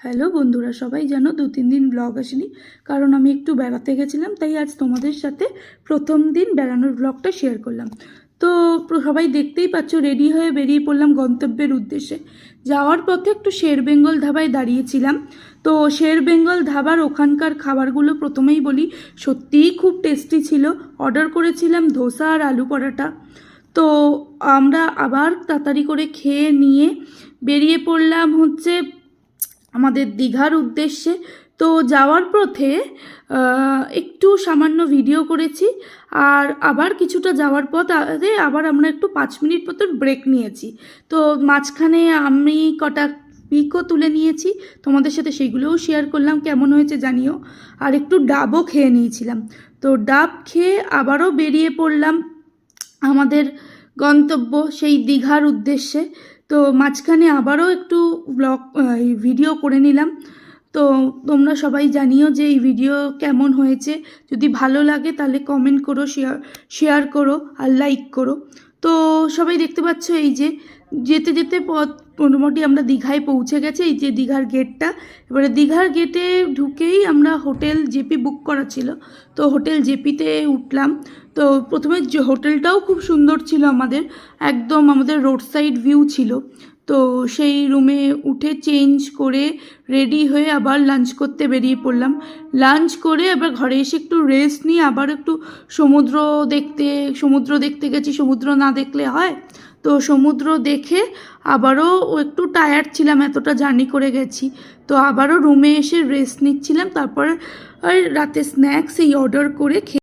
Hello বন্ধুরা, সবাই জানো 2-3 দিন ব্লগ আসেনি, কারণ আমি একটু বেড়াতে গেছিলাম। তাই আজ তোমাদের সাথে প্রথম দিন বেড়ানোর ব্লগটা শেয়ার করলাম। তো সবাই দেখতেই পাচ্ছ, রেডি হয়ে বেরিয়ে পড়লাম গন্তব্যের উদ্দেশ্যে। যাওয়ার পথে একটু শের বেঙ্গল ধাবায় দাঁড়িয়েছিলাম। তো শের বেঙ্গল ধাবার ওখানকার খাবারগুলো প্রথমেই বলি, সত্যিই খুব টেস্টি ছিল। অর্ডার করেছিলাম ধোসা আর আলু পরাটা। তো আমরা আবার তাড়াতাড়ি করে খেয়ে নিয়ে বেরিয়ে পড়লাম আমাদের দীঘার উদ্দেশ্যে। তো যাওয়ার পথে একটু সামান্য ভিডিও করেছি, আর আবার কিছুটা যাওয়ার পথে আবার আমরা একটু 5 মিনিট মতন ব্রেক নিয়েছি। তো মাঝখানে আমি কটা পিকও তুলে নিয়েছি, তোমাদের সাথে সেগুলোও শেয়ার করলাম, কেমন হয়েছে জানিও। আর একটু ডাবও খেয়ে নিয়েছিলাম। তো ডাব খেয়ে আবারও বেরিয়ে পড়লাম আমাদের গন্তব্য সেই দীঘার উদ্দেশ্যে। তো মাঝখানে আবারও একটু ভিডিও করে নিলাম। তো তোমরা সবাই জানিও যে এই ভিডিও কেমন হয়েছে। যদি ভালো লাগে তাহলে কমেন্ট করো, শেয়ার করো আর লাইক করো। তো সবাই দেখতে পাচ্ছ, এই যে যেতে যেতে পথ মোটামুটি আমরা দীঘায় পৌঁছে গেছে। এই যে দীঘার গেটটা। এবারে দীঘার গেটে ঢুকেই আমরা হোটেল জেপি বুক করা ছিল, তো হোটেল জেপিতে উঠলাম। তো প্রথমে যে হোটেলটাও খুব সুন্দর ছিল, একদম আমাদের রোড সাইড ভিউ ছিল। তো সেই রুমে উঠে চেঞ্জ করে রেডি হয়ে আবার লাঞ্চ করতে বেরিয়ে পড়লাম। লাঞ্চ করে আবার ঘরে এসে একটু রেস্ট নিয়ে আবার একটু সমুদ্র দেখতে গেছি। সমুদ্র না দেখলে হয়? তো সমুদ্র দেখে আবারও একটু টায়ার্ড ছিলাম, এতটা জার্নি করে গেছি। তো আবারও রুমে এসে রেস্ট নিচ্ছিলাম। তারপরে রাতে স্ন্যাক্স অর্ডার করে